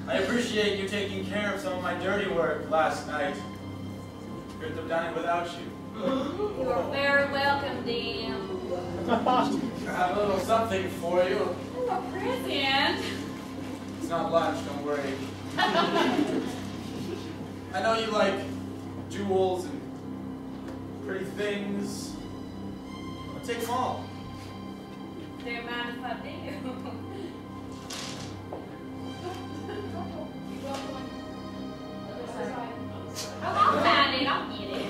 I appreciate you taking care of some of my dirty work last night. Couldn't have done it without you. You are very welcome, Dan. I have a little something for you. Oh, a present. It's not lunch, don't worry. I know you like jewels and pretty things. I'll take them all. Don't mind if I do. I'll find it. I'll get it.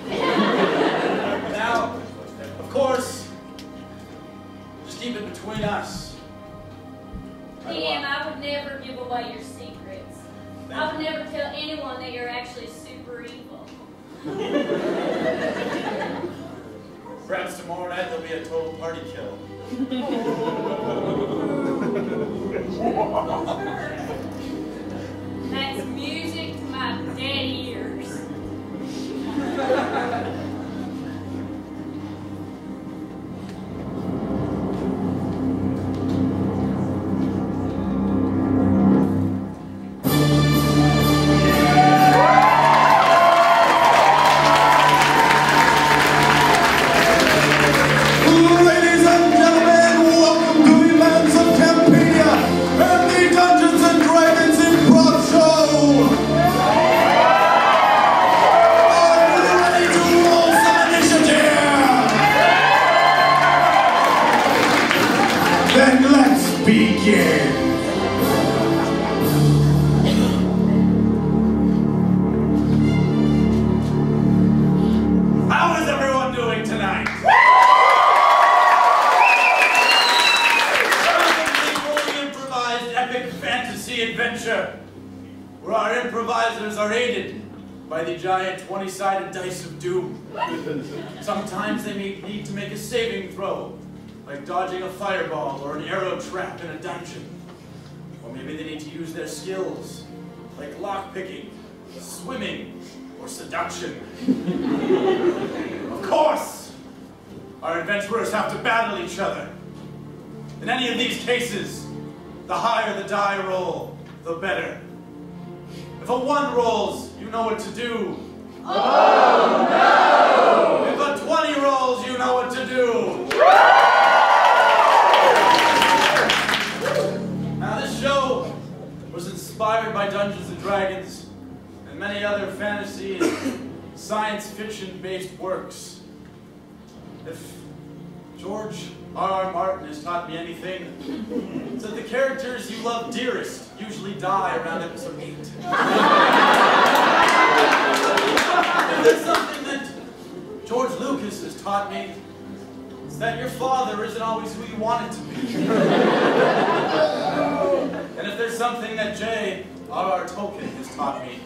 Now, of course, just keep it between us. Dan, I would never give away your secrets. I would never tell anyone that you're actually super evil. Perhaps tomorrow night there'll be a total party kill. That's music to my dead ears. Where our improvisers are aided by the giant 20-sided dice of doom. Sometimes they may need to make a saving throw, like dodging a fireball or an arrow trap in a dungeon. Or maybe they need to use their skills, like lockpicking, swimming, or seduction. Of course, our adventurers have to battle each other. In any of these cases, the higher the die roll, the better. If a 1 rolls, you know what to do. Oh, no! If a 20 rolls, you know what to do. Now, this show was inspired by Dungeons & Dragons and many other fantasy and science fiction-based works. If George R.R. Martin has taught me anything, it's that the characters you love dearest usually die around episode 8. If there's something that George Lucas has taught me, it's that your father isn't always who you want it to be. And if there's something that J.R.R. Tolkien has taught me,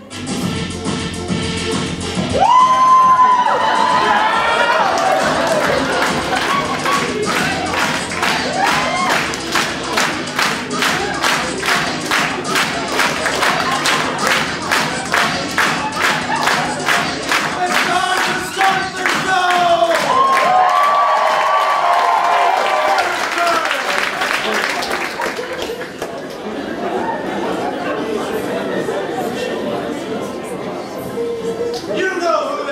you know who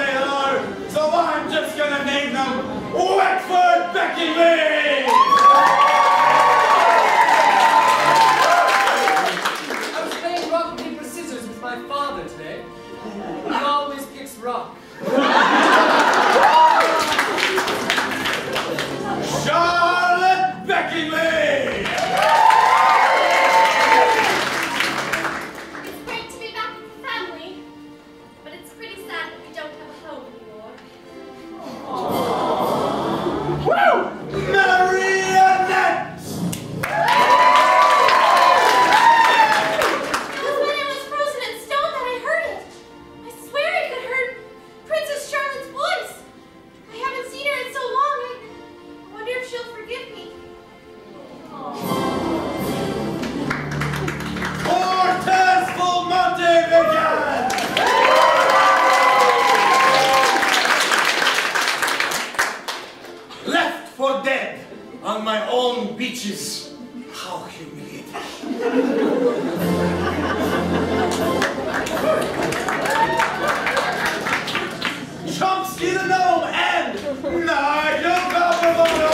Chomsky the Gnome and Nigel Galvano.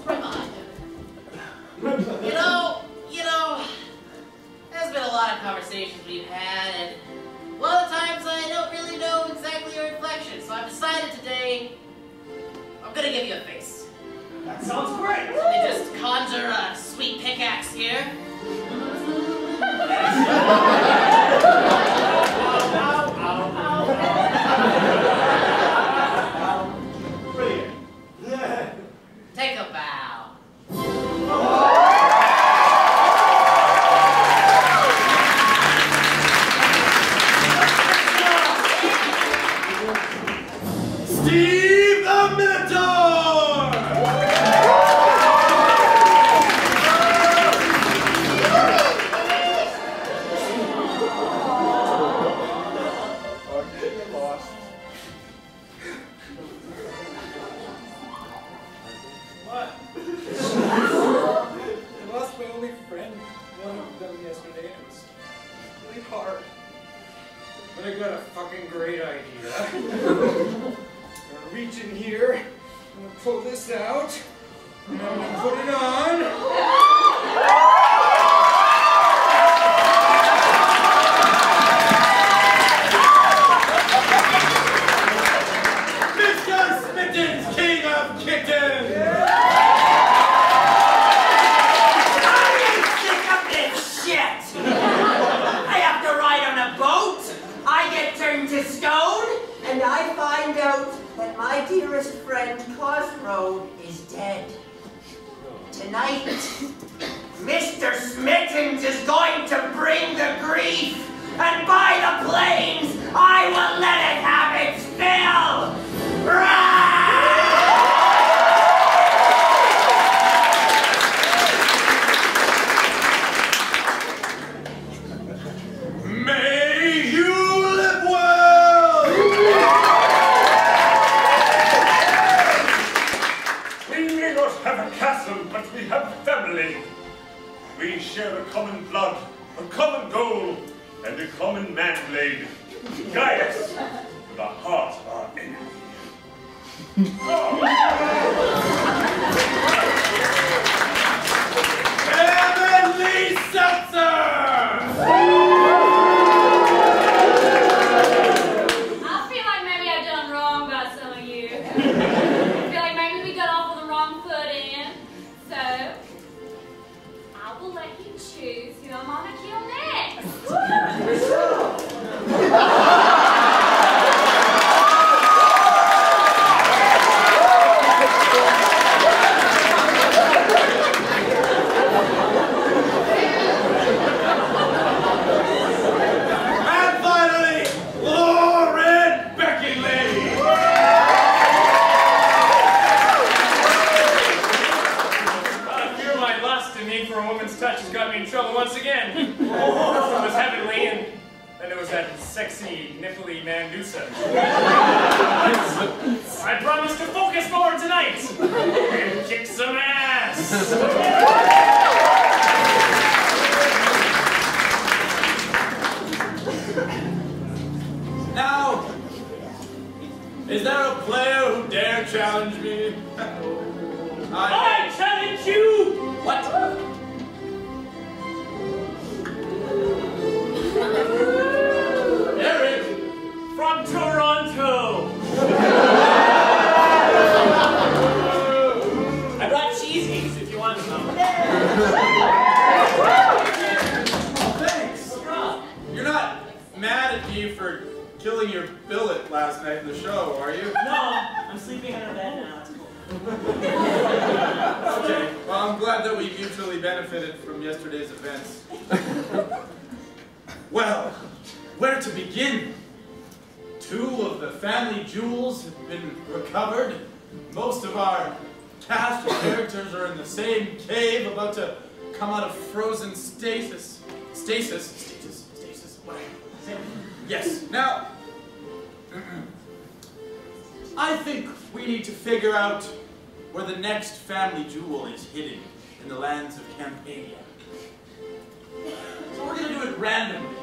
Right on. You know, there's been a lot of conversations we've had, and a lot of times I don't really know exactly your inflection, so I've decided today I'm gonna give you a face. That sounds great. Let me just conjure a sweet pickaxe here. Brilliant. Take a bow. Steve the Minotaur! What? I lost my only friend, one of them yesterday, and it was really hard. But I got a fucking great idea. I'm gonna reach in here, I'm gonna pull this out, and I'm gonna put it on. Mr. Smitten's King of Kittens! To stone, and I find out that my dearest friend Cosgrove is dead. Tonight, Mr. Smittens is going to bring the grief, and by the plains, I will let it have its fill! May you live well! We may not have a castle, but we have family. We share a common blood, a common goal, and a common man-blade. Guide us to the heart of our enemy. Heavenly Seltzer! I feel like maybe I've done wrong by some of you. I feel like maybe we got off with the wrong foot in. So, I will let you choose who I'm gonna kill next. And finally, Lauren Beckinley! I fear my lust and need for a woman's touch has got me in trouble once again. First it was heavenly, and then there was that sexy, nipply Mandusa. I promise to focus more tonight and kick some ass. Now, is there a player who dare challenge me? I challenge you! What? Eric! From Toronto! I brought cheesies if you want some. Thanks! You're not mad at me for killing your billet last night in the show, are you? No, I'm sleeping in a bed now. It's cool. Okay, well, I'm glad that we mutually benefited from yesterday's events. Well, where to begin? 2 of the family jewels have been recovered. Most of our cast of characters are in the same cave, about to come out of frozen stasis, whatever. Yes, now, I think we need to figure out where the next family jewel is hidden in the lands of Campania. So we're going to do it randomly.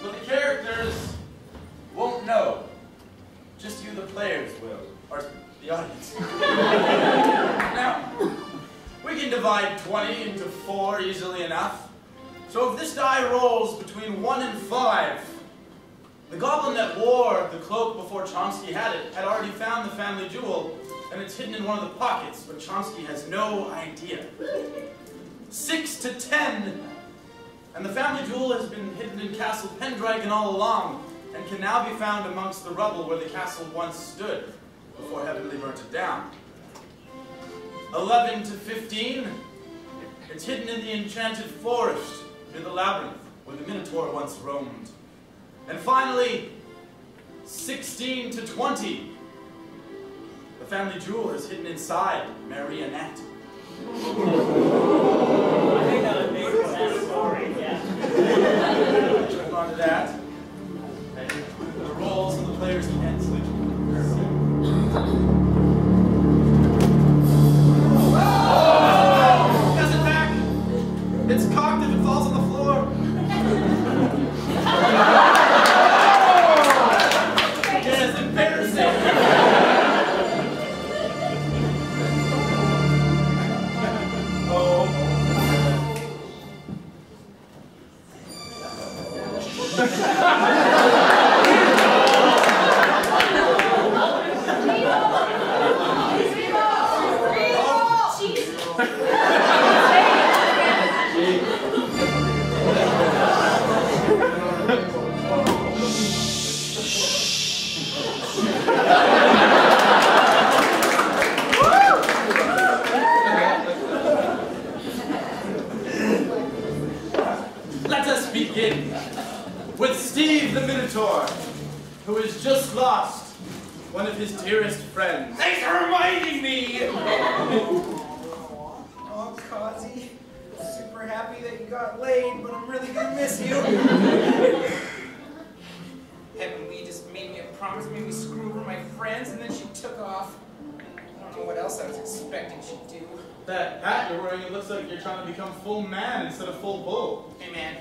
But the characters won't know. Just you, the players, will. Or the audience. Now, we can divide 20 into 4 easily enough. So if this die rolls between 1 and 5, the goblin that wore the cloak before Chomsky had it had already found the family jewel, and it's hidden in one of the pockets, but Chomsky has no idea. 6 to 10, and the family jewel has been hidden in Castle Pendragon all along, and can now be found amongst the rubble where the castle once stood, before Heavenly burnt it down. 11 to 15, it's hidden in the enchanted forest, near the labyrinth, where the Minotaur once roamed. And finally, 16 to 20, the family jewel is hidden inside Marionette. I think that would make for that story, yeah. Move on to that. Okay. The rolls and the players can't switch. Oh! Does it back? It's cocked if it falls on the floor. It is embarrassing. Let us begin with Steve the Minotaur, who has just lost one of his dearest friends. Thanks for reminding me! Oh, Kazi, super happy that you got laid, but I'm really gonna miss you. Heavenly just made me a promise, made me screw over my friends, and then she took off. I don't know what else I was expecting she'd do. That hat you're wearing, it looks like you're trying to become full man instead of full bull. Hey man,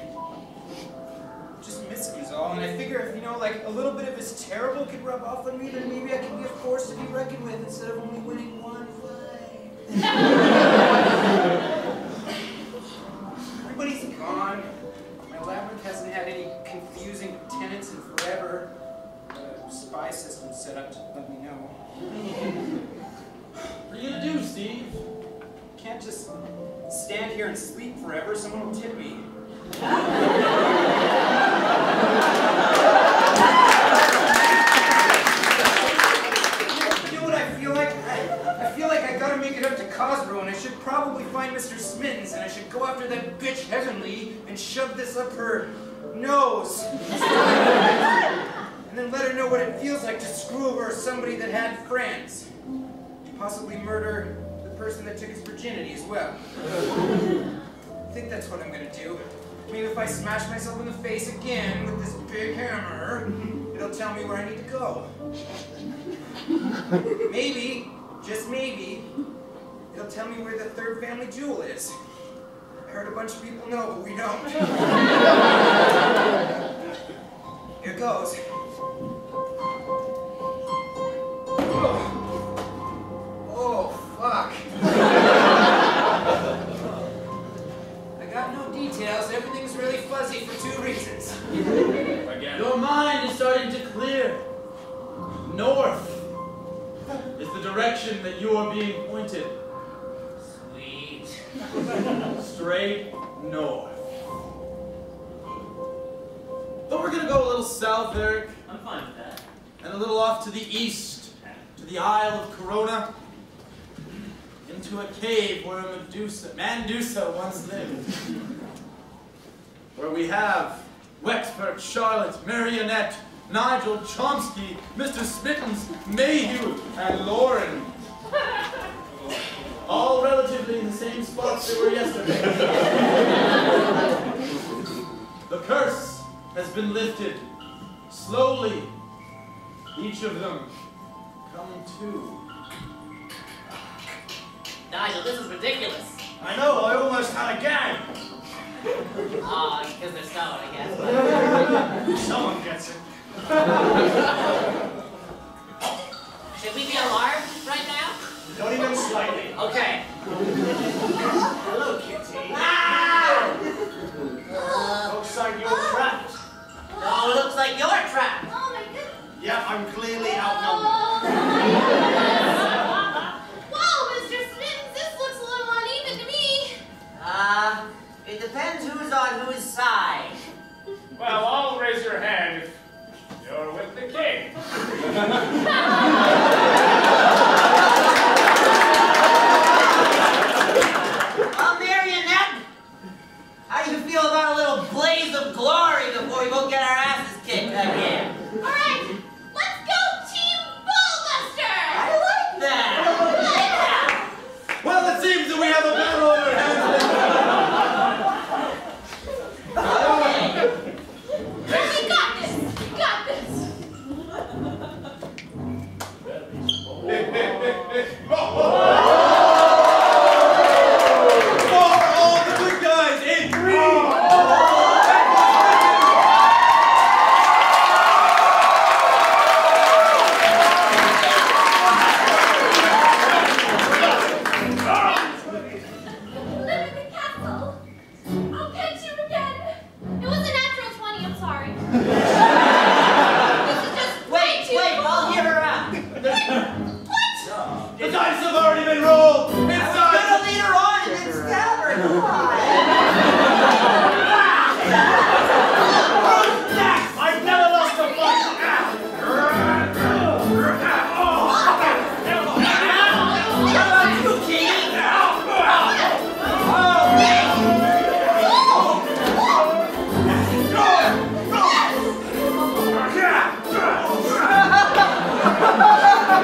just miss him is all, and I figure if, you know, like, a little bit of his terrible could rub off on me, then maybe I can be a force to be reckoned with instead of only winning one fight. Everybody's gone. My labyrinth hasn't had any confusing tenants in forever. The spy system set up to let me know. What are you gonna do, Steve? Can't just stand here and sleep forever. Someone will tip me. You know what I feel like? I feel like I gotta make it up to Cosgrove, and I should probably find Mr. Smittens, and I should go after that bitch Heavenly and shove this up her nose. And then let her know what it feels like to screw over somebody that had friends. Possibly murder the person that took his virginity as well. I think that's what I'm gonna do. Maybe if I smash myself in the face again with this big hammer, it'll tell me where I need to go. Maybe, just maybe, it'll tell me where the third family jewel is. I heard a bunch of people know, but we don't. Here goes. Fuck. I got no details. Everything's really fuzzy for 2 reasons. Again. Your mind is starting to clear. North is the direction that you are being pointed. Sweet. Straight north. But we're gonna go a little south, Eric. I'm fine with that. And a little off to the east, to the Isle of Corona. Into a cave where Mandusa once lived. Where we have Wexford, Charlotte, Marionette, Nigel, Chomsky, Mr. Smittens, Mayhew, and Lauren. All relatively in the same spots they were yesterday. The curse has been lifted. Slowly, each of them too. Nigel, this is ridiculous. I know, I almost had a gang. Ah, because they're stoned, I guess. Someone gets it. Should we be alarmed right now? Not even slightly. Okay. Hello, Kitty. Ah! Looks like you're trapped. No, it looks like you're trapped. Oh my goodness. Yeah, I'm clearly outnumbered. Oh my goodness. Whoa, Mr. Smith, this looks a little uneven to me. It depends who's on whose side. Well, I'll raise your hand if you're with the king. Marionette, how do you feel about a little blaze of glory before we both get our asses kicked again? All right, let's go Team Ballbuster. I like that. Well, it seems that we have a battle on our hands. We got this. We got this. For all the good guys in 3. Live in the castle. I'll get you again. It was a natural 20, I'm sorry. This is just way too Wait, I'll hear her out. What? The dice have already been rolled. It's I was time. gonna lead her on and then stab her. Come on. I've never lost a fight. How about you, Kitty?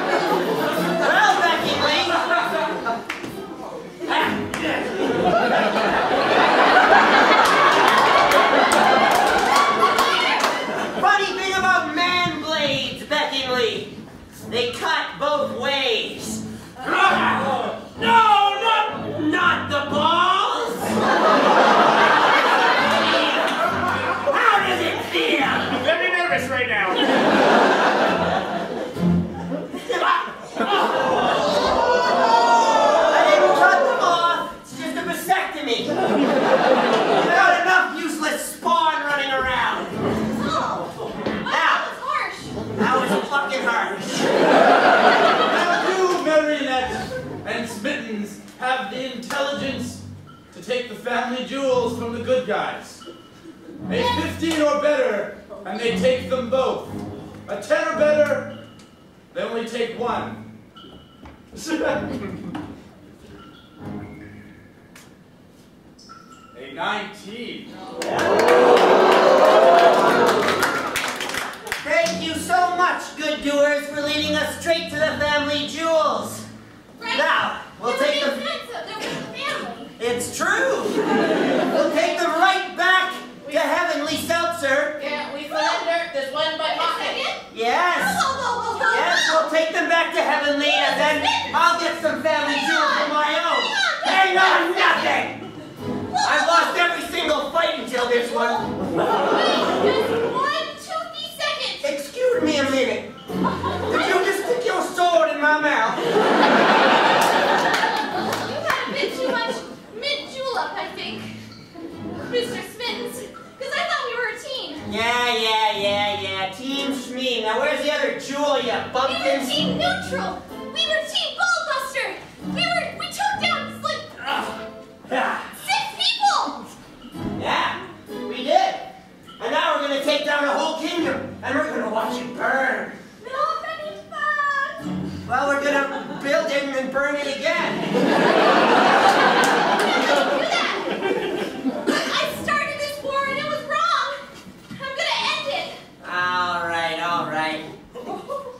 Well, Becky Lee. Funny thing about man blades, Becky Lee. They cut both ways. No, not the balls. How does it feel? I'm very nervous right now. I didn't cut them off. It's just a vasectomy. Not enough useless spawn running around. Oh, wow, that was harsh. That was fucking harsh. Now you, Marionette and Smittens, have the intelligence to take the family jewels from the good guys. A 15 or better, and they take them both. A 10 or better, they only take one. A 19. Thank you so much, good doers, for leading us straight to the family jewels. Right? Now, we'll It take would them. make sense that they're with the family. It's true. We'll take them right back to Heavenly Seltzer. Can't we surrender? There's one by Wait a pocket. second. Yes. Whoa, whoa, whoa, whoa, Yes, whoa. we'll take them back to Heavenly, and then I'll get some family jewels of my own. Hang Hang on, nothing. I've lost every single fight until this one. Wait, just 1 2 seconds. Excuse me a minute. Did you just stick your sword in my mouth? You had a bit too much mint julep, I think. Mr. Smithens, because I thought we were a team. Yeah. Team Shmee. Now where's the other jewel, you We were bumpkins? team neutral. We were team Ballbuster. We took down like 6 people. Yeah, we did. And now we're gonna take down a whole kingdom, and we're gonna watch it burn. Not any fun. Well, we're gonna build it and then burn it again. Do that. I started this war and it was wrong. I'm gonna end it. All right.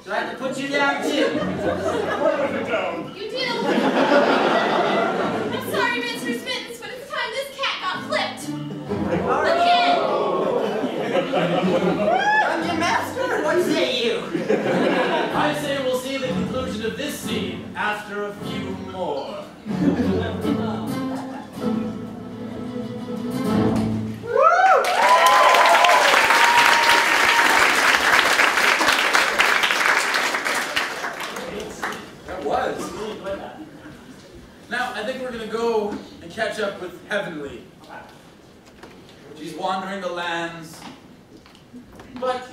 Do I have to put you down too? Down. You do. I'm sorry, Mr. Smithens, but it's time this cat got clipped. All right. Again. Dungeon Master, what say you? I say we'll see the conclusion of this scene after a few more. That was. Now, I think we're going to go and catch up with Heavenly. She's wandering the lands, but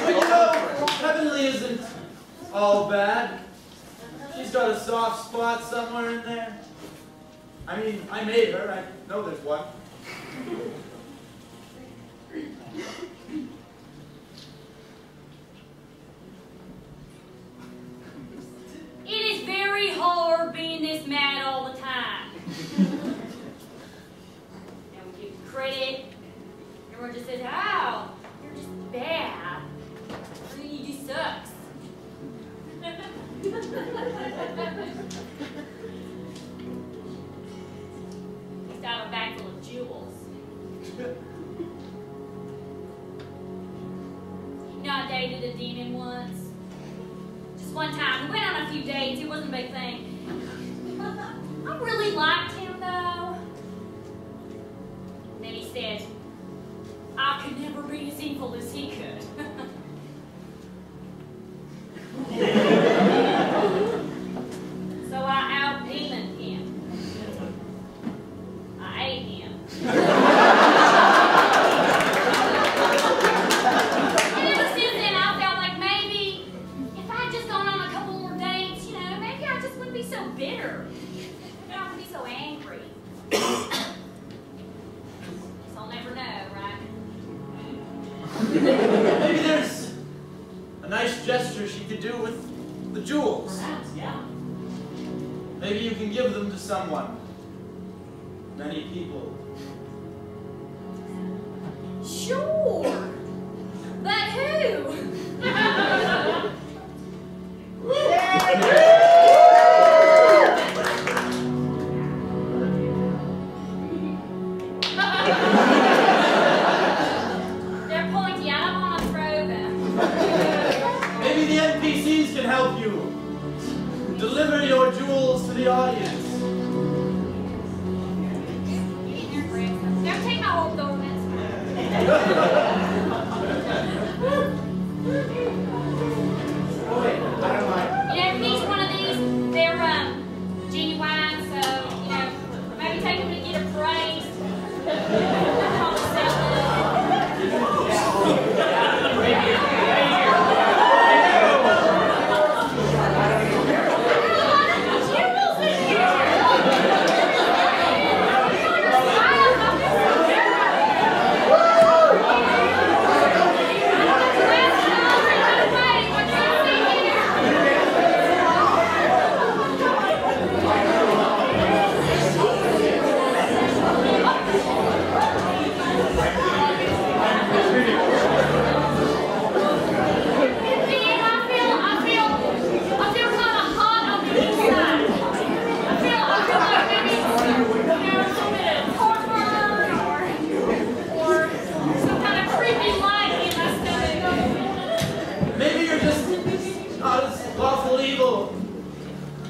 you know, Heavenly isn't all bad. She's got a soft spot somewhere in there. I mean, I made her. I know there's one. It is very hard being this mad all the time. And we give you credit. Everyone just says, "Oh, you're just bad. Really, you just sucks." He's got a bag full of jewels. You know, I dated a demon once. Just one time. We went on a few dates. It wasn't a big thing. I really liked him, though. And then he said, I could never be as evil as he could. So I out-demoned him. I ate him. And ever since then, I felt like maybe if I had just gone on a couple more dates, you know, maybe I just wouldn't be so bitter. Maybe I wouldn't be so angry. So I'll never know, right? Maybe there's a nice gesture she could do with the jewels. Perhaps, yeah. Maybe you can give them to someone. Many people. Sure. But who? They're pointy. I don't want to throw them. Maybe the NPCs can help you. Deliver your jewels to the audience. Don't take my old donuts. You know, each one of these, they're genuine, so, you know, maybe take them to get appraised.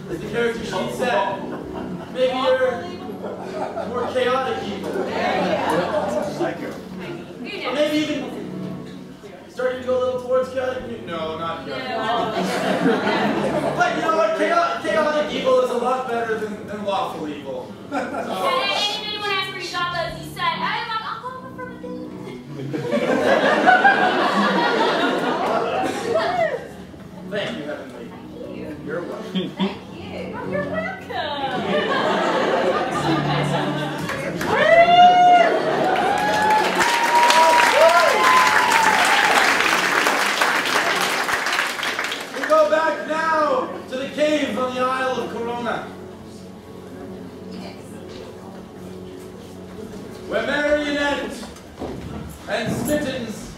As the character sheet said, maybe you're more chaotic evil. Or maybe even starting to go a little towards chaotic. No, not chaotic. But you know what? Chaotic evil is a lot better than lawful evil. And if anyone asks where you got those, you say, "Oh, I got them from a demon." Thank you, Heavenly. You're welcome. Thank you. You're welcome. We go back now to the cave on the Isle of Corona, where Marionette and Smittens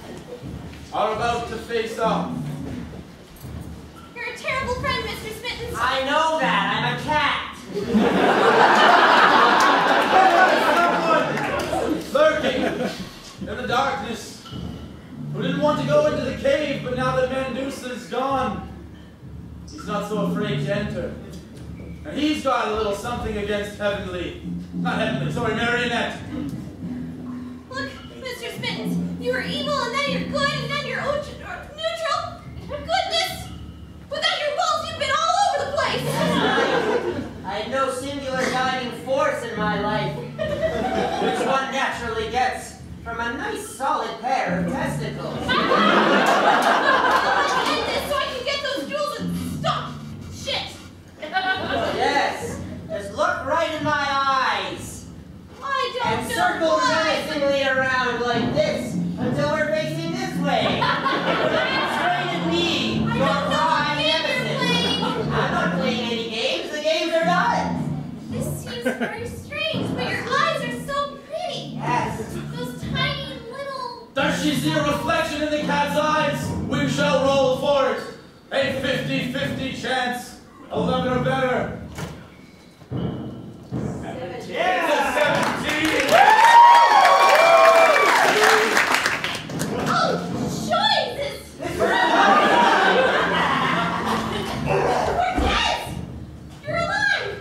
are about to face off. You're a terrible friend, Mr. Smittens. I know that. I'm a cat. Someone lurking in the darkness, who didn't want to go into the cave, but now that Mandusa's gone, he's not so afraid to enter. And he's got a little something against Marionette. Look, Mr. Smittens, you were evil, and then you're good, and then you're neutral. Goodness! Without your balls, you've been all over the place! I had no singular guiding force in my life, which one naturally gets from a nice solid pair of testicles. End this so I can get those jewels and stop shit! Yes, just look right in my eyes. I don't And know circle why. menacingly around like this until we're facing this way. Straight at me, I your don't know what prime game you're nemesis. playing. I'm not playing any games. The games are done. This seems very strange, but your eyes are so pretty. Yes. Those tiny little... Does she see a reflection in the cat's eyes? We shall roll for it. A 50-50 chance. 11 or better. Yeah! It's a 17! Oh, choices! Cortez! You're alive!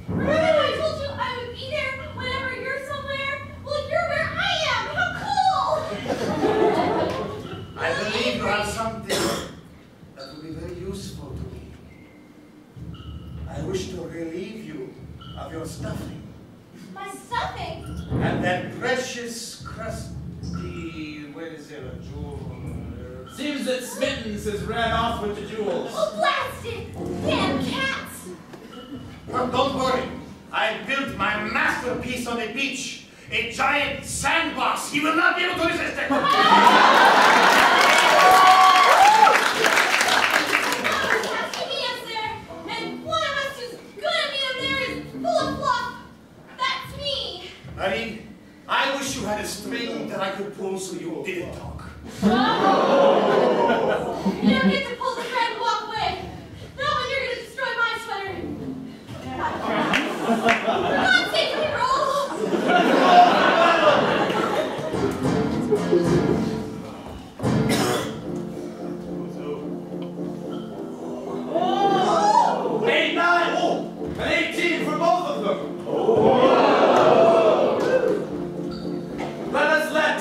Remember how I told you I would be there whenever you're somewhere? Well, you're where I am! How cool! I believe you have something that will be very useful to me. I wish to relieve you of your stuffing. My stuffing? And that precious, crusty, where is there a jewel? Seems that Smittens has ran off with the jewels. Oh, blast it! Damn cats! But don't worry. I built my masterpiece on the beach. A giant sandbox. He will not be able to resist it. Yes, there. And one of us who's gonna be up there is full of fluff. That's me. Marie, I wish you had a string that I could pull so you didn't talk. You don't get to pull the thread and walk away. Not when you're gonna destroy my sweater. For God's sake, can we roll? Oh! 8, 9, oh! An 18 for both of them! Let us let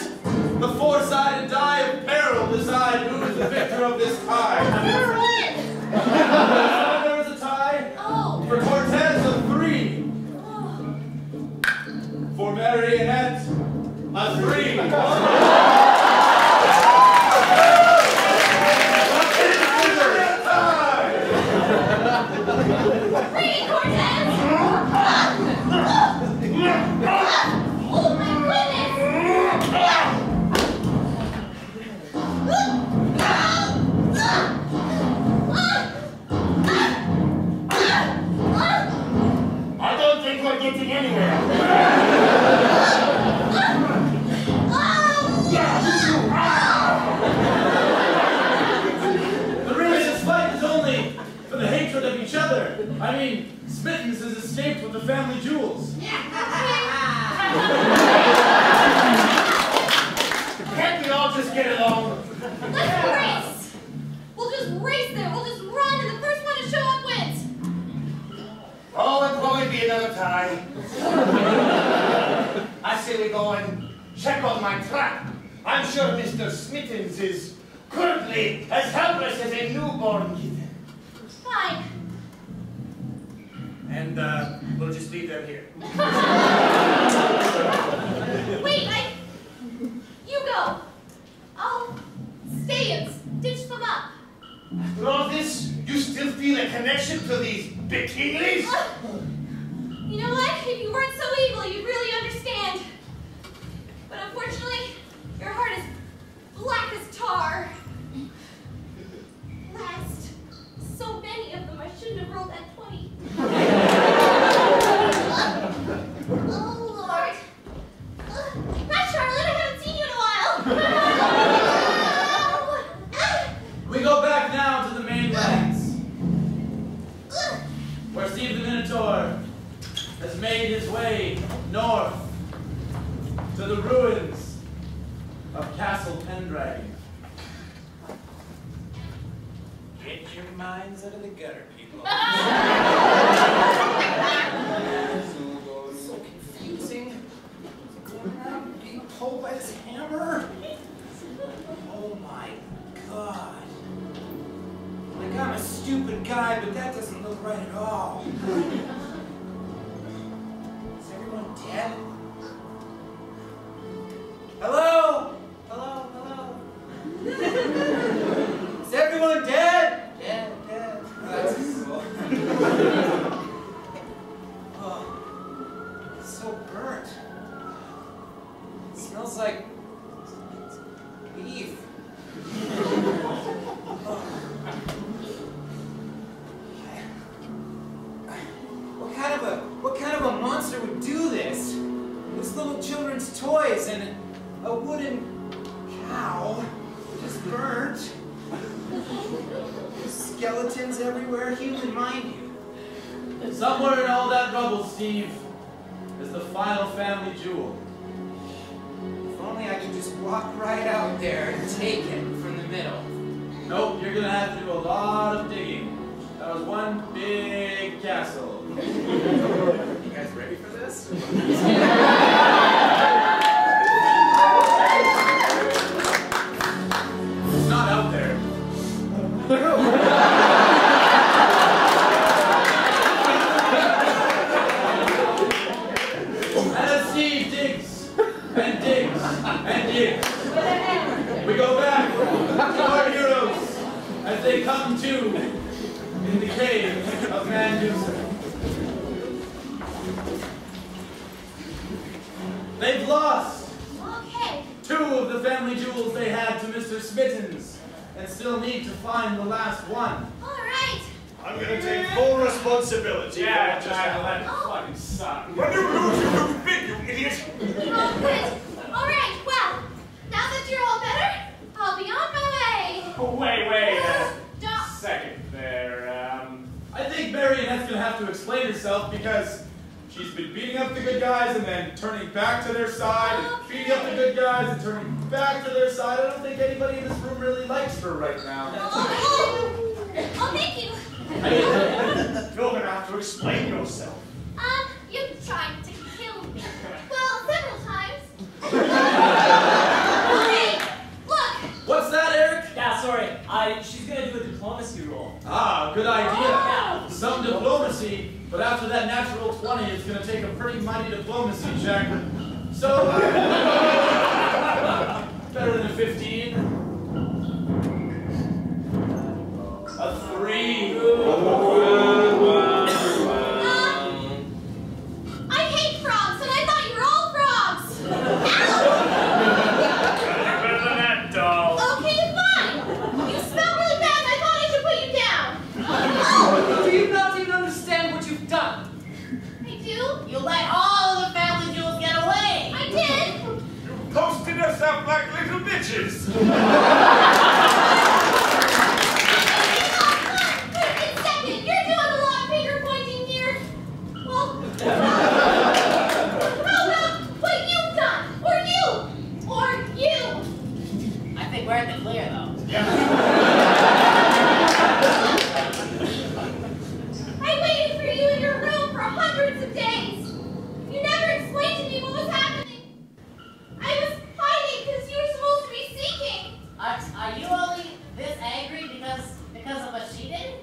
the four-sided die of peril decide who is the victor of this tie. Never win. There is a tie. Oh. For Cortez, a 3. For Marionette, a 3. Free, Cortez! Oh my goodness! I don't think we're getting anywhere. The really this fight is only for the hatred of each other. I mean, Smittens has escaped with the family jewels. Can't we all just get along? Let's race! We'll just race there. We'll just run, and the first one to show up wins. Oh, it'll probably be another tie. I say we go and check on my trap. I'm sure Mr. Smittens is currently as helpless as a newborn kitten. Fine. And we'll just leave them here. Wait, you go. I'll stay and stitch them up. After all this, you still feel a connection to these bikinis? You know what? If you weren't so evil, you'd really understand. But unfortunately, your heart is black as tar. Last, so many of them, I shouldn't have rolled that 20. Oh, Lord. Hi, Charlotte. I haven't seen you in a while. We go back now to the mainlands, where Steve the Minotaur has made his way north to the ruins castle Pendragon. Get your minds out of the gutter, people. So confusing. Going around being pulled by this hammer. Oh my God. Like, I'm a stupid guy, but that doesn't look right at all. Is everyone dead? Hello? Hello? Hello? Is everyone dead? Dead. Oh, that's cool. Oh, it's so burnt. It smells like beef. What kind of a monster would do this? Those little children's toys and a wooden cow just burnt. Skeletons everywhere, human mind you. Somewhere in all that rubble, Steve, is the final family jewel. If only I could just walk right out there and take it from the middle. Nope, you're gonna have to do a lot of digging. That was one big castle. You guys ready for this? It's not out there. As Steve digs and digs and digs, we go back to our heroes as they come to in the cave of Mandusa. They've lost two of the family jewels they had to Mr. Smittens and still need to find the last one. All right. I'm gonna take full responsibility. Yeah, for what just happened. that fucking sucked. When you lose, you lose big, you idiot! Oh, good. All right. Well, now that you're all better, I'll be on my way. Oh, wait. Stop. Second there. I think Marionette's gonna have to explain herself because she's been beating up the good guys and then turning back to their side, and beating up the good guys and turning back to their side. I don't think anybody in this room really likes her right now. Oh, thank you. You're gonna have to explain yourself. You tried to kill me. Well, several times. Hey, look. What's that, Eric? Yeah, sorry. She's gonna do a diplomacy roll. Ah, good idea. Yeah. Some diplomacy, but after that natural 20, it's going to take a pretty mighty diplomacy check. So, better than a 15. A 3. I hate frogs, and I thought you were all frogs. Better than that, doll. Okay, fine. You smell really bad, and I thought I should put you down. Do you not even understand what you've done? I do. You let all of the family jewels get away! I did. You posted us up like little bitches. Wait a second. You're doing a lot of finger pointing here. Well, how about what you've done? Or you. I think we're in the clear, though. I waited for you in your room for hundreds of days. You never explained to me what was happening. I was hiding because you were supposed to be seeking. Are you only this angry because of what she did?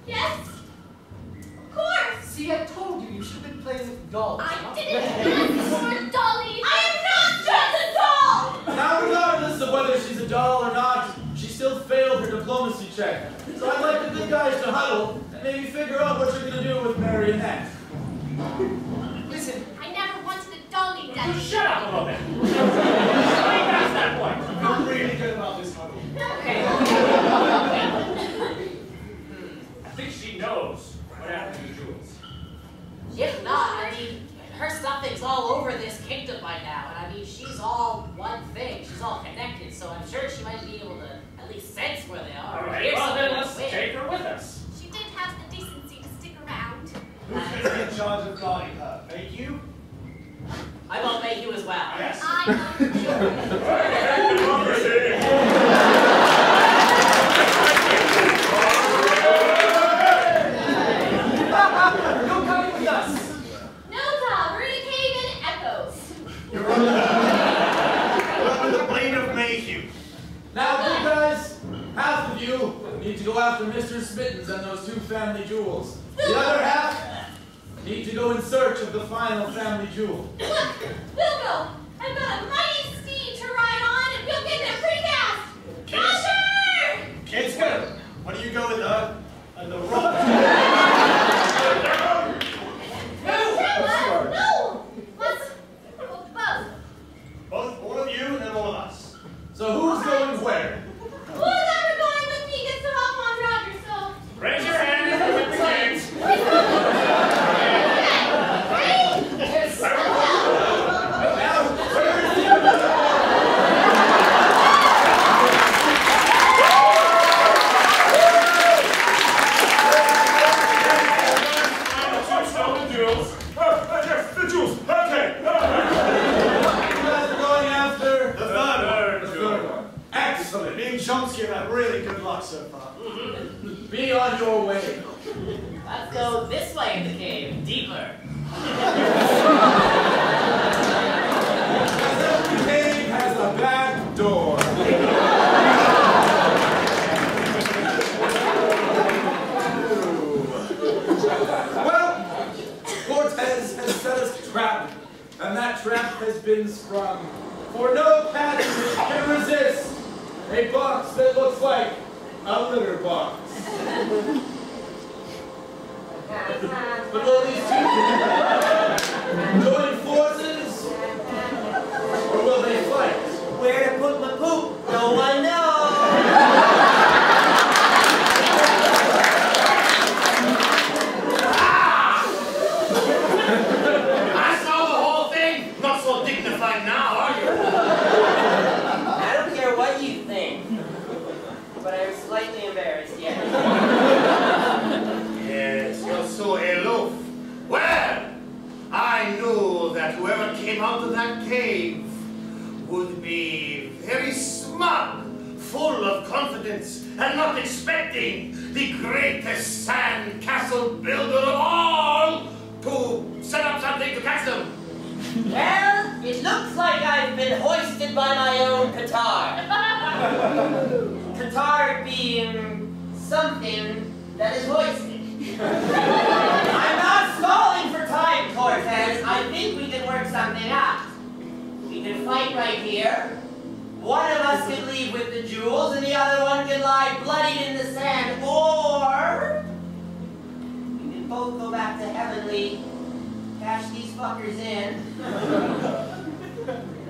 Yes? Of course. See, I told you should have been playing with dolls. I didn't ask for Dolly. I am not just a doll. Now, regardless of whether she's a doll or not, she still failed her diplomacy check. So I'd like the good guys to huddle and maybe figure out what you're going to do with Marionette. Listen, I never wanted a Dolly, Daddy. Just shut up a little bit. Way past that point. I'm really good about this huddle. I think she knows what happened to the jewels. If not, I mean, her stuffing's all over this kingdom by now, and I mean, she's all one thing. She's all connected, so I'm sure she might be able to at least sense where they are. All right, Hear well then something let's weird. take her with us. She did have the decency to stick around. Who's in charge of guarding her? Are you? I won't make you as well. Yes. I know. Democracy! You're coming with us. No, Tom. We're in a cave in echoes. You're under the blade of Mayhew. Now, you guys, half of you need to go after Mr. Smittens and those 2 family jewels. The other half need to go in search of the final family jewel. Look, we'll go. I've got a mighty steed to ride on, and we'll get there pretty fast. Roger! Kids, go. Why don't you go with the rope? No! Let's both. Both all of you and then all of us. So who's going where? Who's ever going with me gets to hop on Roger, so... Raise your hand with the kids. The jewels. Okay. You guys are going after The third third one. Excellent. Me and Chomsky have had really good luck so far. Be on your way. Let's go this way in the cave, deeper. Every cave has a back door. Well, Cortez has set us a trap, and that trap has been sprung. For no cat can resist a box that looks like a litter box. But will these 2 join forces, or will they fight? Where to put my poop? No one knows. I saw the whole thing. Not so dignified now, are you? I don't care what you think, but I'm slightly embarrassed, yeah. Yes, you're so aloof. Well, I knew that whoever came out of that cave would be very smug, full of confidence, and not expecting the greatest sand castle builder of all to set up something to catch them. Well, it looks like I've been hoisted by my own petard. Petard being something that is hoisted. I'm not stalling for time, Cortez. I think we can work something out. We can fight right here. One of us can leave with the jewels, and the other one can lie bloodied in the sand. Or we can both go back to Heavenly, cash these fuckers in.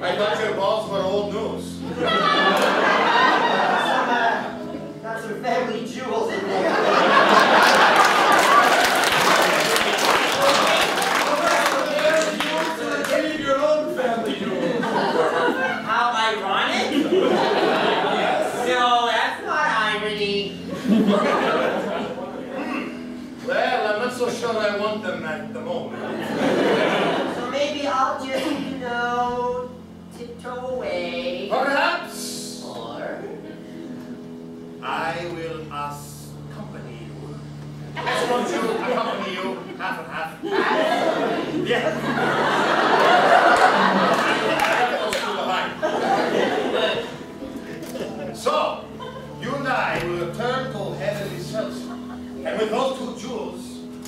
I thought your balls were old news. Got some family jewels in there. Save your own family jewels. How ironic? No, that's not irony. Well, I'm not so sure I want them at the moment. So maybe I'll just, tiptoe away. Perhaps Or I will accompany you. I want you to accompany you half and half. Yeah. So, you and I will return to Heavenly Celsius. And with those 2 jewels,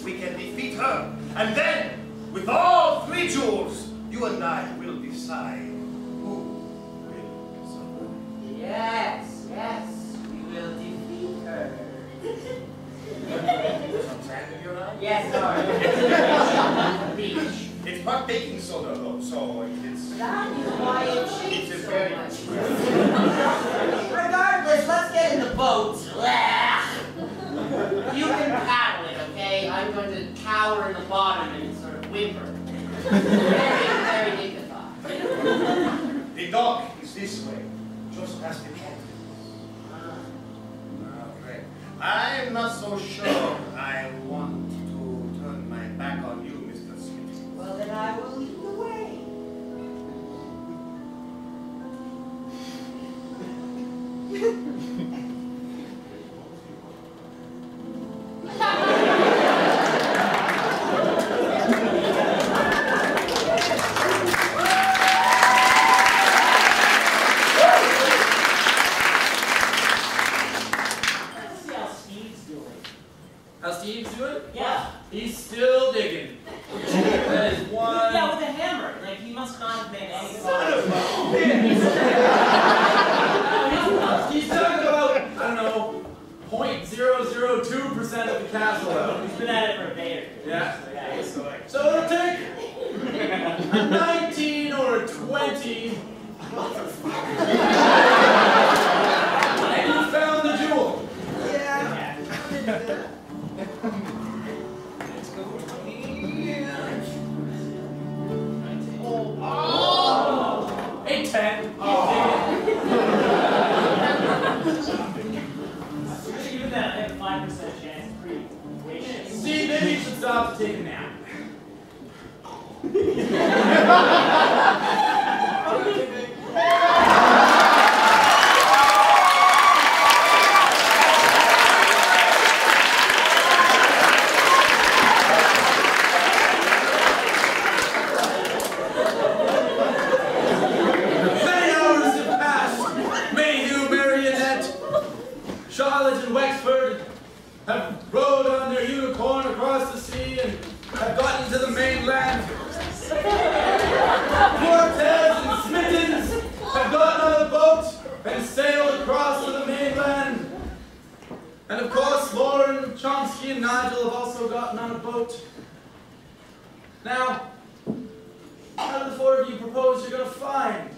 we can defeat her. And then, with all 3 jewels, you and I will decide who will suffer. yes, we will defeat her. Some sand in your eye? Yes, sorry. Beach. It's not baking soda though, so it's That is why it it's shakes a so very much. Regardless, let's get in the boat. You can paddle it, okay? I'm going to cower in the bottom and sort of whimper. Very dignified. The dock is this way, just past the captain. Okay. I'm not so sure I want to turn my back on you, Mr. Smith. Well, then I will lead the way. How Steve's doing? Yeah. He's still digging. That is one. Yeah, with a hammer. Like, he must not have made any Son of a bitch! He's dug about, I don't know, 0.002% of the castle out. He's been at it for a day or two. Yeah. So yeah, So it'll take a 19 or a 20. And you found the jewel. Yeah. Oh! 8-10. Oh. even that, I have a 5% chance. Pretty gracious. See, maybe you should stop to take a nap. Many hours have passed. Mayhew, Marionette, Charlotte, and Wexford have rode on their unicorn across the sea and have gotten to the mainland. Cortez and Smittens have gotten on a boat and sailed across to the mainland. And of course, Lauren, Chomsky, and Nigel have also gotten on a boat. Now, how do the four of you propose you're going to find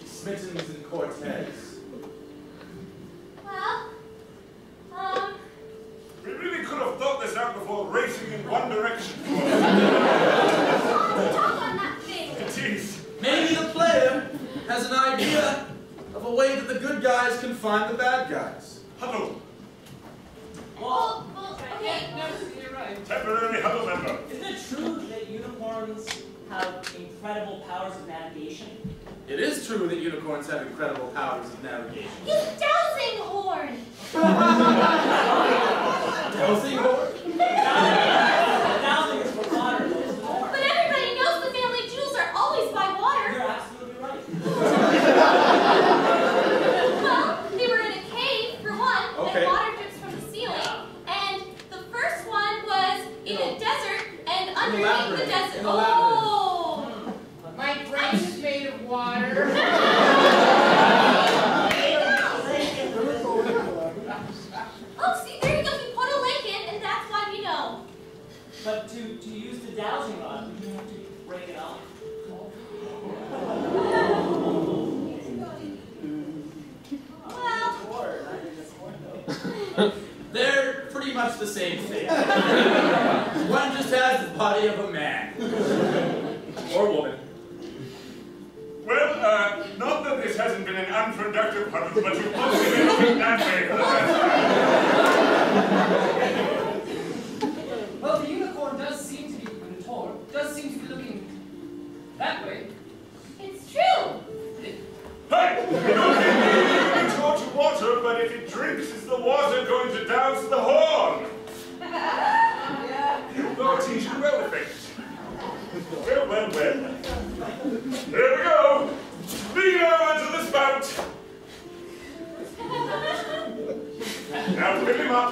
Smittens and Cortez? Well, We really could have thought this out before racing in one direction. talk on that thing. It is. Maybe the player has an idea of a way that the good guys can find the bad guys. Huddle. Well, okay. You're right. Temporary huddle member. Isn't it true that unicorns have incredible powers of navigation? It is true that unicorns have incredible powers of navigation. His dowsing horn. Dowsing horn? Dowsing is for water, but it's the horn. But everybody knows the family jewels are always by water. You're absolutely right. Well, they were in a cave, for one, Okay. and water drips from the ceiling. And the first one was in a desert, and underneath the labyrinth. desert. In the labyrinth. Oh! My brain is made of water. Oh, see, there you go. He put a lake in, and that's why we know. But to use the dowsing rod, you have to break it off. Well, They're pretty much the same thing. One just has the body of a man. Or woman. Well, not that this hasn't been an unproductive huddle, but you've mostly been looking that way for the first time. Well, the unicorn does seem to be looking that way. it's true. Hey! You know, it can torture water, but if it drinks, is the water going to douse the horn? You've got Artesian well effect. Well, well, well. Here we go! Lean over to the spout! Now fill him up.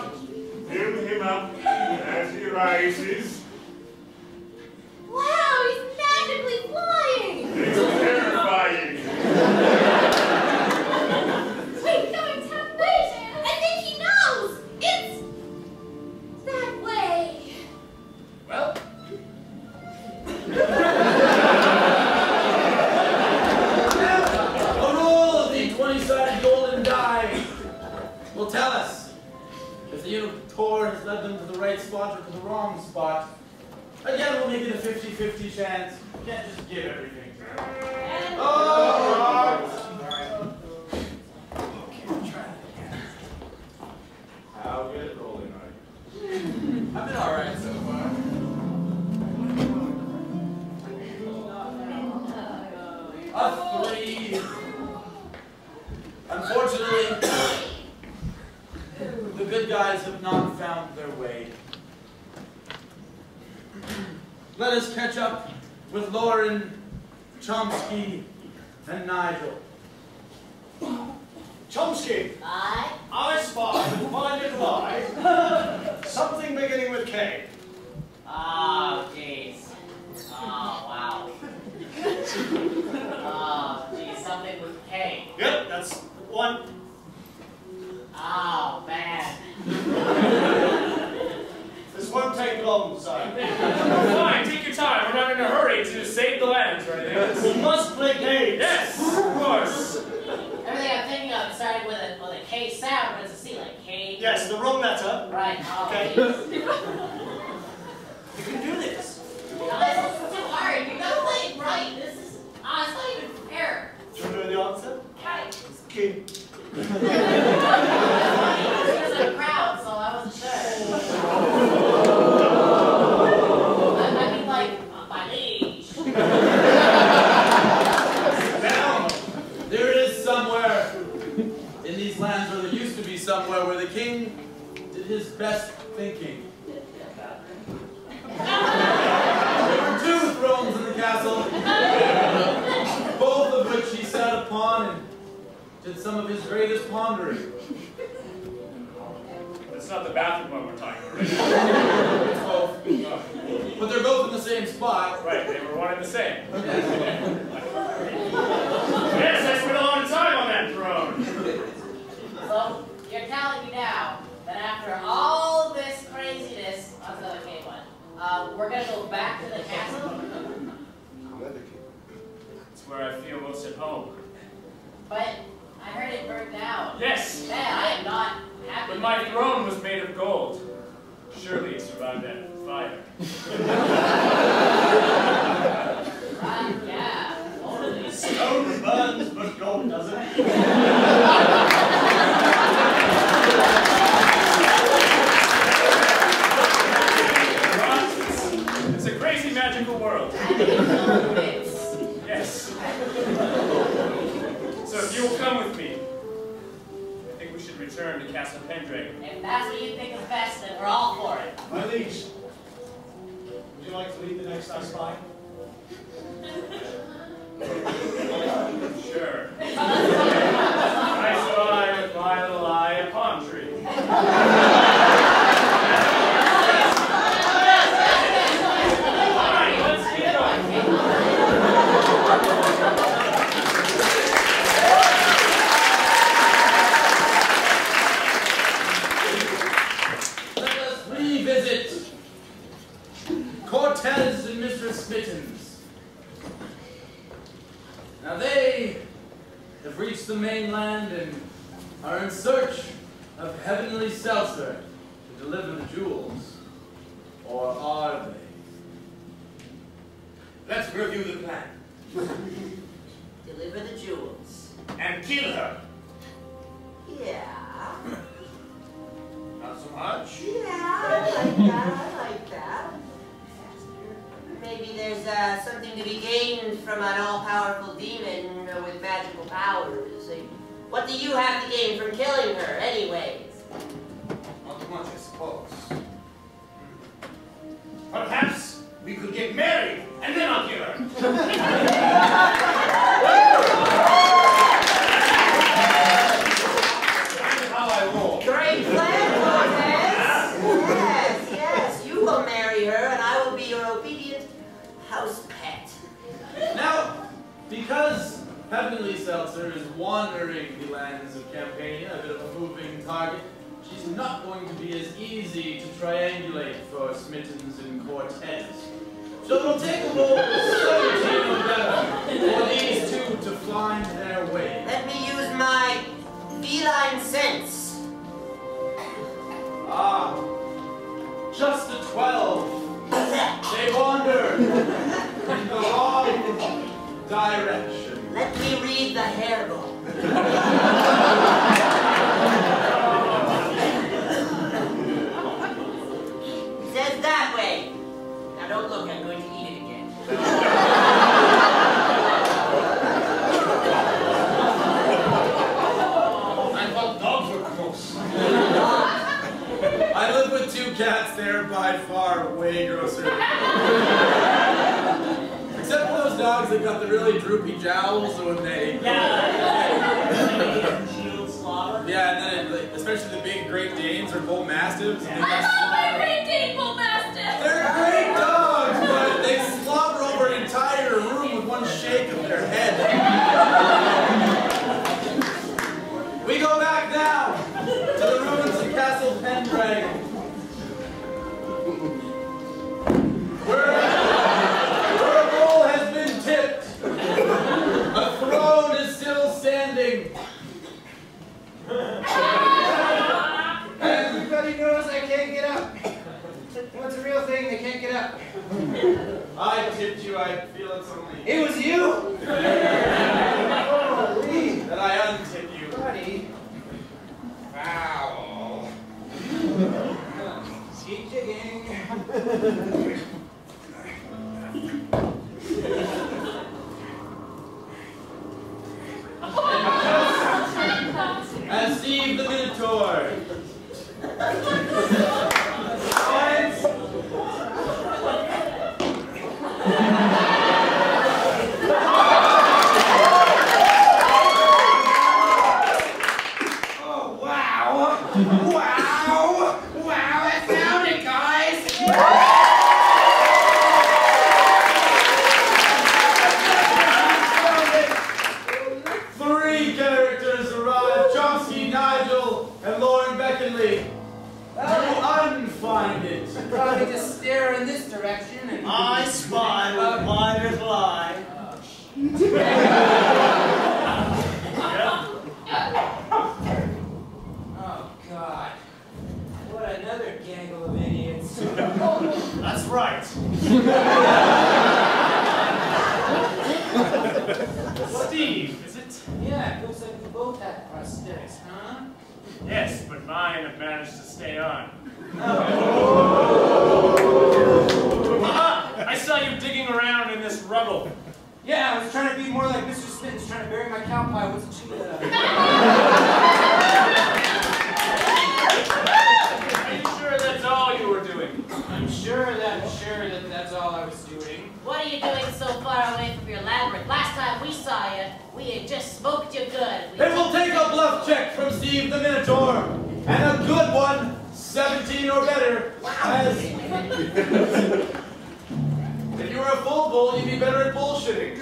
Fill him up as he rises. Wow, he's magically flying. It's terrifying. Wait, no, wait! I think he knows! It's that way. Well, A roll of the 20-sided golden die will tell us if the unicorn has led them to the right spot or to the wrong spot. Again, we'll make it a 50-50 chance. You can't just give everything to them. Oh! Okay, we'll try that again. How good at rolling are you? I've been alright so far. A 3. Unfortunately, the good guys have not found their way. Let us catch up with Lauren, Chomsky, and Nigel. Chomsky, Aye? I spy and find it lie. Something beginning with K. Oh, jeez. Oh, wow. Oh, geez, something with K. Yep, that's one. Oh, man. This won't take long, son. Fine, take your time. We're not in a hurry to save the lands or anything. We must play games. Yes, of course. Everything I'm thinking of started with a K sound, but it's a C, like K. Yes, the wrong letter. Right, oh, Okay. geez. You can do this. Guys, this is too hard. You gotta play it right. This is, it's not even fair. Do you know the answer? Okay. It's K. There's a crowd, so I wasn't sure. I mean, like, my age. Now, there is somewhere in these lands, or there used to be somewhere, where the king did his best thinking. There were 2 thrones in the castle, both of which he sat upon and did some of his greatest pondering. That's not the bathroom one we're talking about, right? It's both. But they're both in the same spot. Right, they were one and the same. Yes, I spent a lot of time on that throne. So, you're telling me now that after all this craziness, that's the other K one, we're gonna go back to the castle? It's where I feel most at home. But I heard it burned down. Yes, Man, I am not happy. but my throne was made of gold. Surely it survived that fire. Right, yeah, totally. Stone burns, but gold doesn't. It's a crazy magical world. Yes. So if you will come with me, I think we should return to Castle Pendragon. If that's what you think is best, then we're all for it. My liege, would you like to lead the next I spy? Sure. I spy with my little eye a palm tree. Alright, let's get going. Let us revisit Cortez and Mistress Smittens. Now they have reached the mainland and are in search of Heavenly Seltzer to deliver the jewels. Or are they? Let's review the plan. Deliver the jewels. And kill her. Yeah. Not so much. Yeah, I like that. I like that. Maybe there's something to be gained from an all-powerful demon with magical powers. What do you have to gain from killing her, anyways? Not much, I suppose. Perhaps we could get married, and then I'll kill her. That's how I roll. Great plan, Cortez! Yes, yes, you will marry her, and I will be your obedient house pet. Now, because Heavenly Seltzer is wandering the lands of Campania, a bit of a moving target, she's not going to be as easy to triangulate for Smittens and Cortez. So it'll take a little 17 or better for these 2 to find their way. Let me use my feline sense. Ah, just the 12. They wander in the wrong direction. Let me read the hairbook. It says that way. Now don't look, I'm going to eat it again. cats, they're by far way grosser. Except for those dogs that got the really droopy jowls when they... Yeah. Shield slobber. Yeah, and then especially the big Great Danes or Bull Mastiffs. I love my Great Dane Bull Mastiff! They're great dogs, but they slobber over an entire room with one shake of their head. We go back now to the ruins of Castle Pendragon. Where a bowl has been tipped. A throne is still standing. Everybody knows I can't get up. What's a real thing? They can't get up. I tipped you, I feel it's only... It was you? Holy. That I untipped you. Buddy. Foul. Keep digging. And Steve the Minotaur. Oh, wow. Wow. Wow, I found it, guys. 3 characters arrive, Chomsky, Nigel, and Lauren Beckonley. You unfind it. Probably just stare in this direction and... I spy with my little eye. Oh, God. What another gangle of idiots. That's right. Steve, is it? Yeah, it looks like we both have prosthetics, huh? Yes, but mine have managed to stay on. Aha! I saw you digging around in this rubble. Yeah, I was trying to be more like Mr. Smith's trying to bury my cow pie with a cheetah. Are you sure that's all you were doing? I'm sure that that's all I was doing. What are you doing so far away from your labyrinth? Last time we saw you, we had just smoked you good. It will take a bluff check from Steve the Minotaur. And a good one, 17 or better. As if you were a full bull, you'd be better at bullshitting. 8,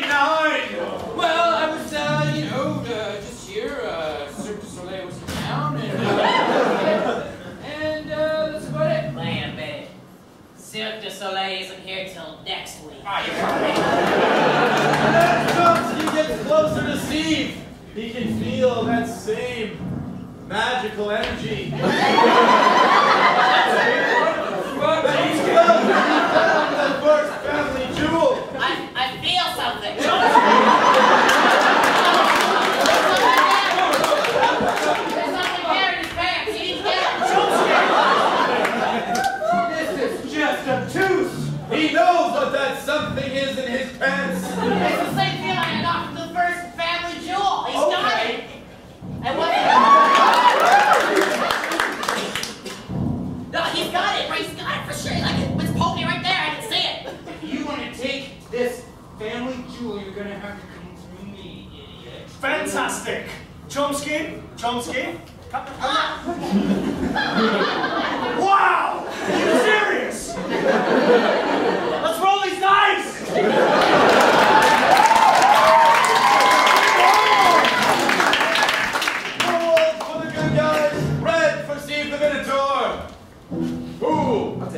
9! Well, I was, just here, Cirque du Soleil was in town, and that's about it. Wait a minute. Cirque du Soleil isn't here till next week. As Chomsky gets closer to Steve, he can feel that same magical energy. But he's close. He found the first family jewel. I feel something. There's something there in his pants. He needs to get it. This is just obtuse. He knows what that something is in his pants. It's the same feeling I got from the first family jewel. He's got it. And what? No, he's got it. He's got it for sure. Like it's poking right there. I can see it. If you want to take this family jewel, you're gonna have to come through me, idiot. Fantastic! Chomsky? Chomsky? Wow! Are you serious? Let's roll these dice! Gold for the good guys, red for Steve the Minotaur. Who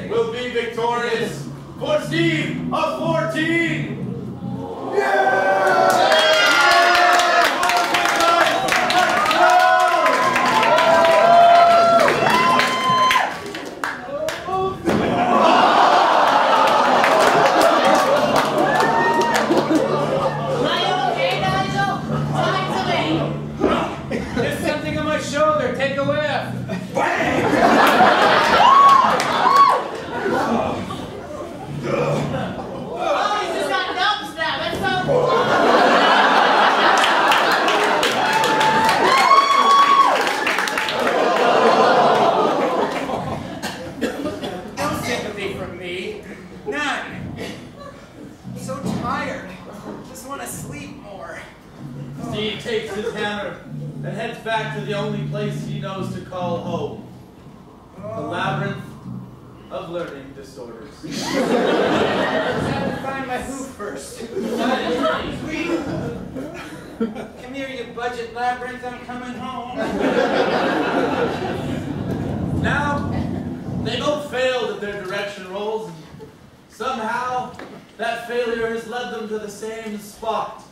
will be victorious? For Steve, a 14! Yeah! takes his hammer and heads back to the only place he knows to call home. The labyrinth of learning disorders. I have to find my who first. Come here, you budget labyrinth, I'm coming home. Now, they both failed at their direction rolls, and somehow that failure has led them to the same spot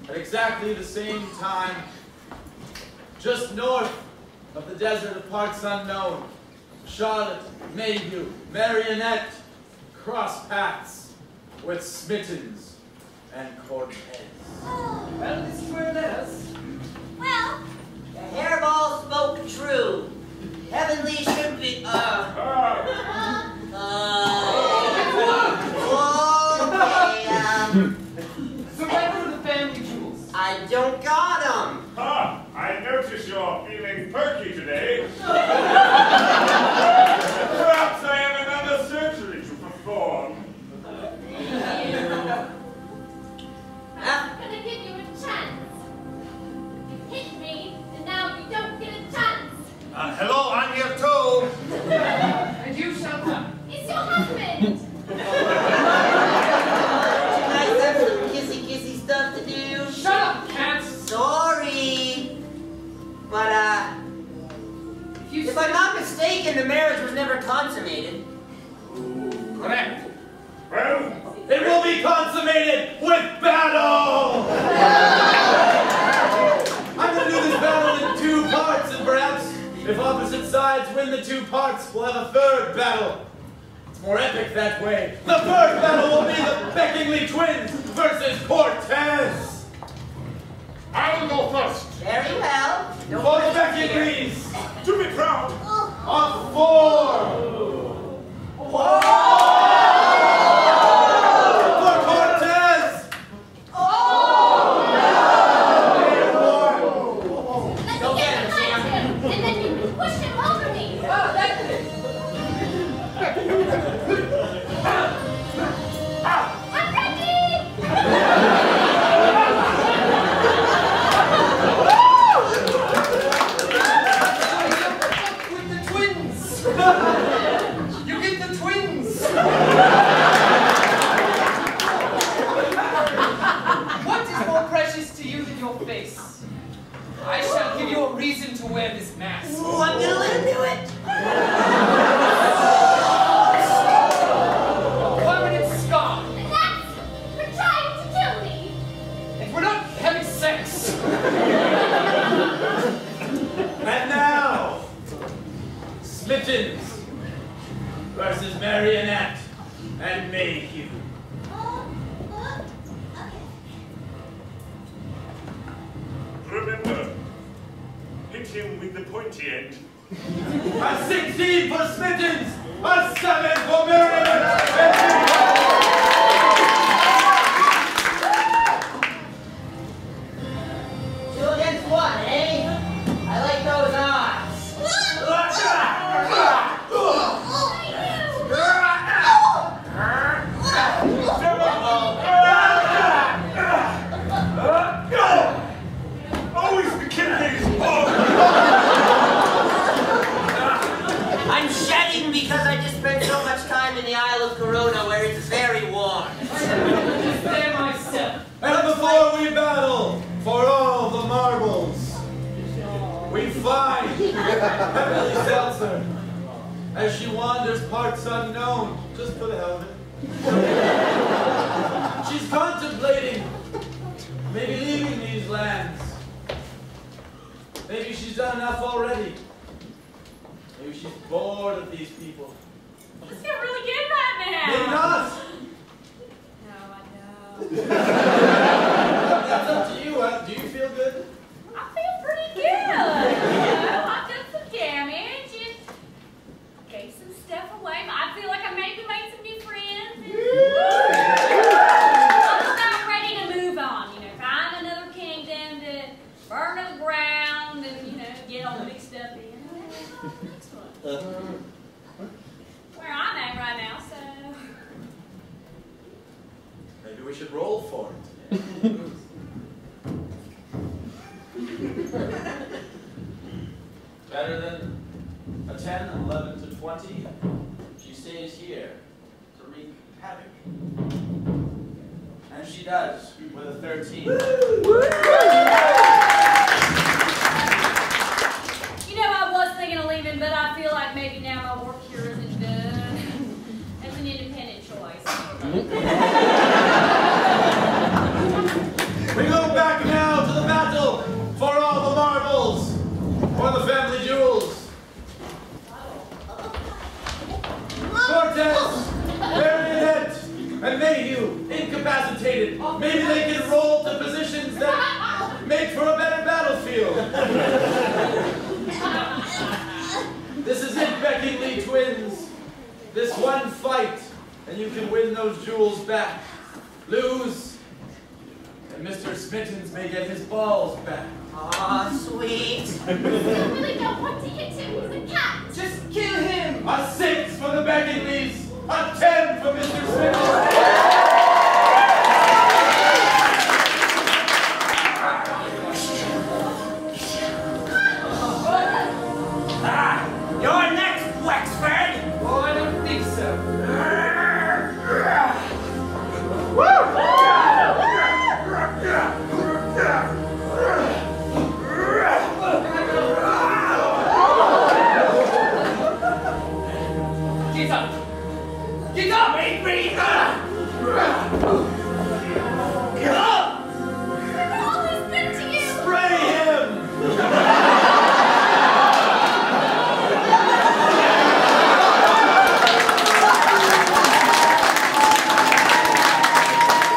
at exactly the same time, just north of the desert of parts unknown. Charlotte, Mayhew, Marionette cross paths with Smittens and Cortez. Well, this is where it is. Well, The hairball spoke true. Heavenly should be, So where are the family jewels? I don't got 'em. Ah, I notice you're feeling perky today. Perhaps I have another surgery to perform. I'm gonna give you a chance. You hit me, and now you don't get a chance. Hello, I'm here too. And you shall come. It's your husband. You guys have some kissy stuff to do? Shut up, cats! Sorry. But, if I'm not mistaken, the marriage was never consummated. Correct. Well, It will be consummated with battle! I'm going to do this battle in 2 parts, and perhaps if opposite sides win the 2 parts, we'll have a 3rd battle. It's more epic that way. The first battle will be the Beckingley twins versus Cortez. I will go first. Very well. Don't For the push it here. Beckingleys To be proud. of 4. For Cortez. Let me get behind him, and then you can push him over me. Oh, that's it. I'm ready. With the twins. You get the twins. What is more precious to you than your face? I shall give you a reason to wear this mask. Ooh, I'm gonna let him do it. Permanent scar. And that's for trying to kill me. And we're not having sex. And now, Smittens versus Marionette and Mayhew. Remember, hit him with the pointy end. A 16 for Smittens, a 7 for Marionette. 2 against 1, eh? I like those odds. Always the kidneys. I'm shedding because I just spent so much time in the Isle of Corona where it's very warm. Just there myself. And before we battle for all the marbles, we find Heavenly Seltzer as she wanders parts unknown, just for the hell of it. She's contemplating maybe leaving these lands. Maybe she's done enough already. Maybe she's bored of these people. It's feel really good right now. Maybe not. No, I know. That's up to you. Do you feel good? I feel pretty good. You know, I've done some damage and gave some stuff away. I feel like I maybe made some new friends. I'm about ready to move on. You know, find another kingdom to burn to the ground and, you know, get all the big stuff in. Next one. Where I'm at right now, so. Maybe we should roll for it. Better than a 10, 11 to 20. She stays here to wreak havoc. And she does with a 13. You know, I was thinking of leaving, but I feel like maybe now my work here isn't done. It's an independent choice. We go back now to the battle for all the marbles, for the family jewels. Cortez, Marionette, and Mayhew, incapacitated. Maybe they can roll to positions that make for a better battlefield. This is it, Beckingley twins. This one fight, and you can win those jewels back. Lose, and Mr. Smittens may get his balls back. Aw, sweet. I really don't want to hit him. He's a cat. Just kill him. A 6 for the Beckingleys, a 10 for Mr. Smittens. You're next, Wexford. Oh, I don't think so. Get up! Get up, Avery! Get up! I've always been to you. Spray him!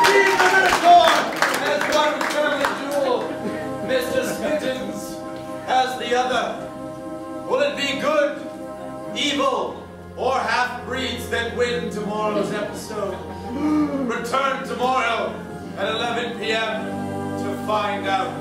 He's the metaphor as one family jewel. Mr. Smittens has the other. Will it be good, evil, or half-breeds that win tomorrow's episode? Return tomorrow at 11 p.m. to find out.